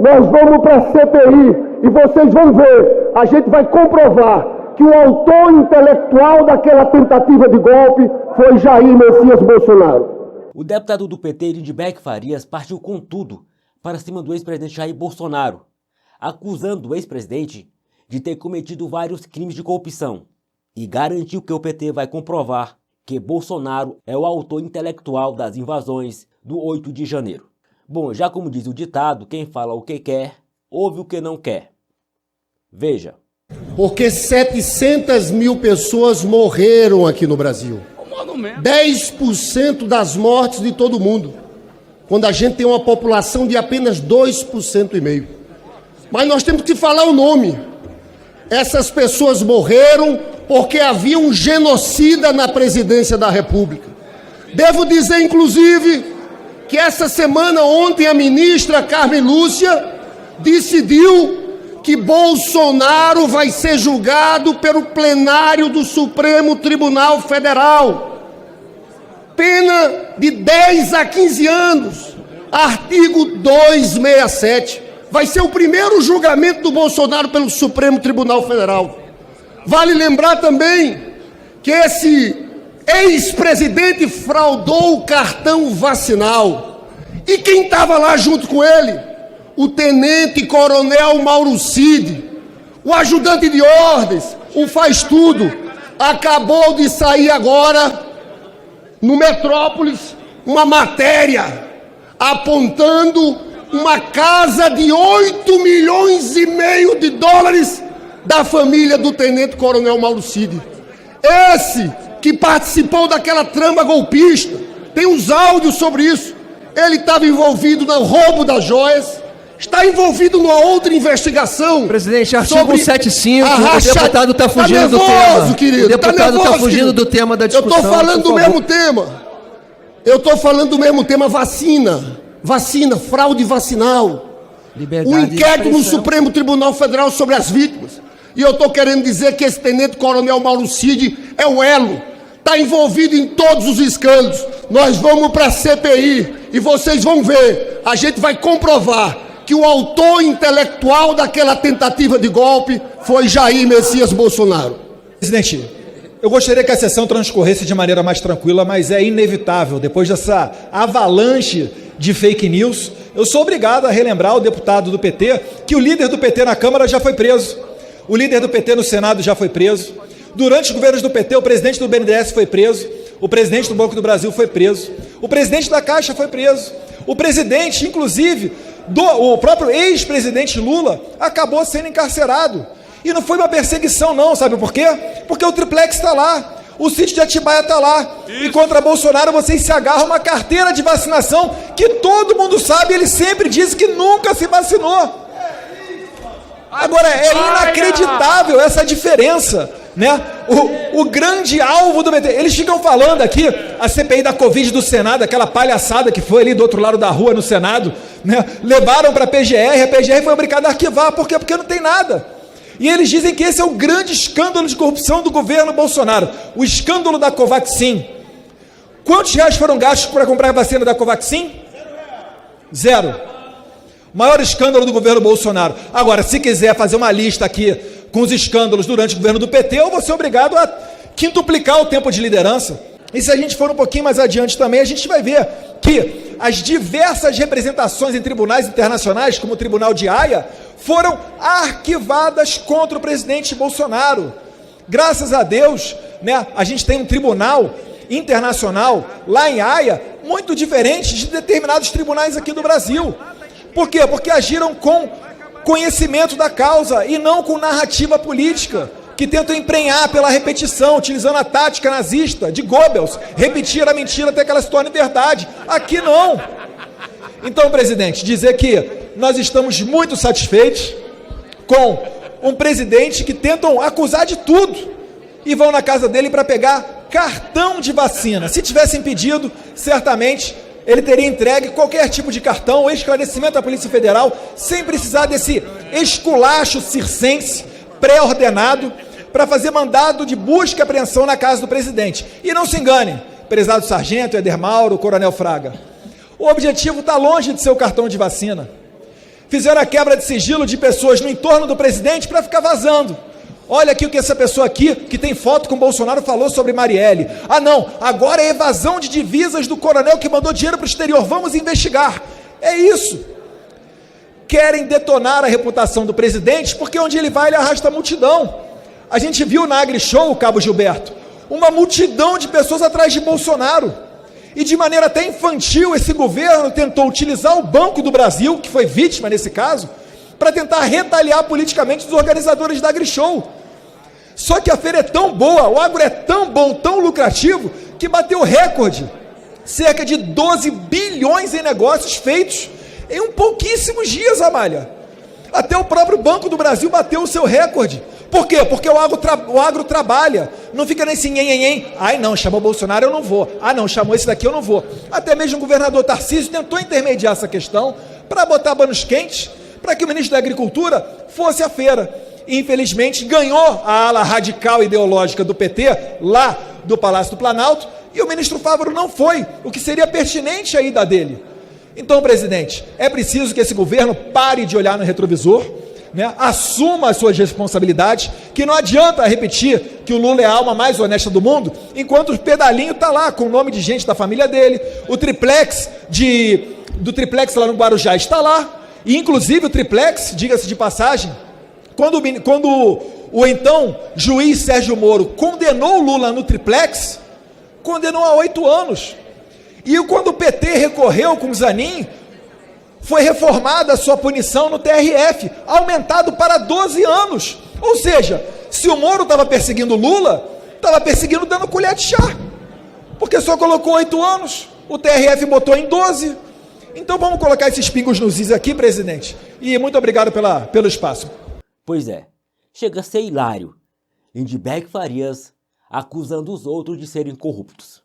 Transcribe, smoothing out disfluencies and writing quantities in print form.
nós vamos para a CPI e vocês vão ver, a gente vai comprovar que o autor intelectual daquela tentativa de golpe foi Jair Messias Bolsonaro. O deputado do PT, Lindbergh Farias, partiu com tudo para cima do ex-presidente Jair Bolsonaro, acusando o ex-presidente de ter cometido vários crimes de corrupção e garantiu que o PT vai comprovar que Bolsonaro é o autor intelectual das invasões do 8 de janeiro. Bom, já como diz o ditado, quem fala o que quer, ouve o que não quer. Veja. Porque 700 mil pessoas morreram aqui no Brasil. 10% das mortes de todo mundo. Quando a gente tem uma população de apenas 2,5%. Mas nós temos que falar o nome. Essas pessoas morreram porque havia um genocida na presidência da República. Devo dizer, inclusive, que essa semana, ontem, a ministra Carmen Lúcia decidiu que Bolsonaro vai ser julgado pelo plenário do Supremo Tribunal Federal. Pena de 10 a 15 anos, artigo 267. Vai ser o primeiro julgamento do Bolsonaro pelo Supremo Tribunal Federal. Vale lembrar também que esse ex-presidente fraudou o cartão vacinal. E quem estava lá junto com ele? O tenente-coronel Mauro Cid, o ajudante de ordens, o faz-tudo. Acabou de sair agora, no Metrópolis, uma matéria apontando uma casa de 8,5 milhões de dólares da família do tenente-coronel Mauro Cid. Esse que participou daquela trama golpista, tem uns áudios sobre isso. Ele estava envolvido no roubo das joias, está envolvido numa outra investigação. Presidente, artigo 175, o deputado está fugindo do tema. Querido, o deputado está fugindo do tema da discussão. Eu estou falando do mesmo tema. Eu estou falando do mesmo tema, vacina, fraude vacinal. O inquérito no Supremo Tribunal Federal sobre as vítimas. E eu estou querendo dizer que esse tenente-coronel Mauro Cid é o elo. Está envolvido em todos os escândalos. Nós vamos para a CPI e vocês vão ver. A gente vai comprovar que o autor intelectual daquela tentativa de golpe foi Jair Messias Bolsonaro. Presidente, eu gostaria que a sessão transcorresse de maneira mais tranquila, mas é inevitável, depois dessa avalanche de fake news, eu sou obrigado a relembrar ao deputado do PT que o líder do PT na Câmara já foi preso, o líder do PT no Senado já foi preso, durante os governos do PT, o presidente do BNDES foi preso, o presidente do Banco do Brasil foi preso, o presidente da Caixa foi preso, o presidente, inclusive, o próprio ex-presidente Lula acabou sendo encarcerado. E não foi uma perseguição não, sabe por quê? Porque o triplex está lá, o sítio de Atibaia está lá. Isso. E contra Bolsonaro vocês se agarram uma carteira de vacinação que todo mundo sabe, ele sempre disse que nunca se vacinou. Agora, é inacreditável essa diferença, né? O grande alvo do PT, eles ficam falando aqui, a CPI da Covid do Senado, aquela palhaçada que foi ali do outro lado da rua no Senado, né? Levaram para a PGR foi obrigada a arquivar, por quê? Porque não tem nada. E eles dizem que esse é o grande escândalo de corrupção do governo Bolsonaro, o escândalo da Covaxin. Quantos reais foram gastos para comprar a vacina da Covaxin? Zero. Maior escândalo do governo Bolsonaro. Agora, se quiser fazer uma lista aqui com os escândalos durante o governo do PT, eu vou ser obrigado a quintuplicar o tempo de liderança. E se a gente for um pouquinho mais adiante também, a gente vai ver que as diversas representações em tribunais internacionais, como o Tribunal de Haia, foram arquivadas contra o presidente Bolsonaro. Graças a Deus, né, a gente tem um tribunal internacional lá em Haia, muito diferente de determinados tribunais aqui do Brasil. Por quê? Porque agiram com conhecimento da causa e não com narrativa política, que tentam emprenhar pela repetição, utilizando a tática nazista de Goebbels, repetir a mentira até que ela se torne verdade. Aqui não. Então, presidente, dizer que nós estamos muito satisfeitos com um presidente que tentam acusar de tudo e vão na casa dele para pegar cartão de vacina. Se tivessem pedido, certamente ele teria entregue qualquer tipo de cartão ou esclarecimento à Polícia Federal, sem precisar desse esculacho circense pré-ordenado para fazer mandado de busca e apreensão na casa do presidente. E não se engane, prezado sargento, Éder Mauro, coronel Fraga, o objetivo está longe de ser o cartão de vacina. fizeram a quebra de sigilo de pessoas no entorno do presidente para ficar vazando. Olha aqui o que essa pessoa aqui, que tem foto com o Bolsonaro, falou sobre Marielle. Ah não, agora é evasão de divisas do coronel que mandou dinheiro para o exterior, vamos investigar. É isso. Querem detonar a reputação do presidente, porque onde ele vai ele arrasta a multidão. A gente viu na AgriShow, Cabo Gilberto, uma multidão de pessoas atrás de Bolsonaro. E de maneira até infantil, esse governo tentou utilizar o Banco do Brasil, que foi vítima nesse caso, para tentar retaliar politicamente os organizadores da AgriShow. Só que a feira é tão boa, o agro é tão bom, tão lucrativo, que bateu recorde. Cerca de 12 bilhões em negócios feitos em pouquíssimos dias, Amália. Até o próprio Banco do Brasil bateu o seu recorde. Por quê? Porque o agro trabalha, não fica nesse nhen. Ai não, chamou Bolsonaro, eu não vou. Ah não, chamou esse daqui, eu não vou. Até mesmo o governador Tarcísio tentou intermediar essa questão para botar panos quentes, para que o ministro da Agricultura fosse à feira. E, infelizmente, ganhou a ala radical ideológica do PT, lá do Palácio do Planalto, e o ministro Fávaro não foi, o que seria pertinente a ida dele. Então, presidente, é preciso que esse governo pare de olhar no retrovisor, né, assuma as suas responsabilidades, que não adianta repetir que o Lula é a alma mais honesta do mundo, enquanto o pedalinho está lá com o nome de gente da família dele, o triplex do triplex lá no Guarujá está lá, e inclusive o triplex, diga-se de passagem, quando o então juiz Sérgio Moro condenou o Lula no triplex, condenou a 8 anos. E quando o PT recorreu com o Zanin, foi reformada a sua punição no TRF, aumentado para 12 anos. Ou seja, se o Moro estava perseguindo o Lula, estava perseguindo dando colher de chá, porque só colocou 8 anos, o TRF botou em 12. Então vamos colocar esses pingos nos is aqui, presidente, e muito obrigado pelo espaço. Pois é, chega a ser hilário Lindbergh Farias acusando os outros de serem corruptos.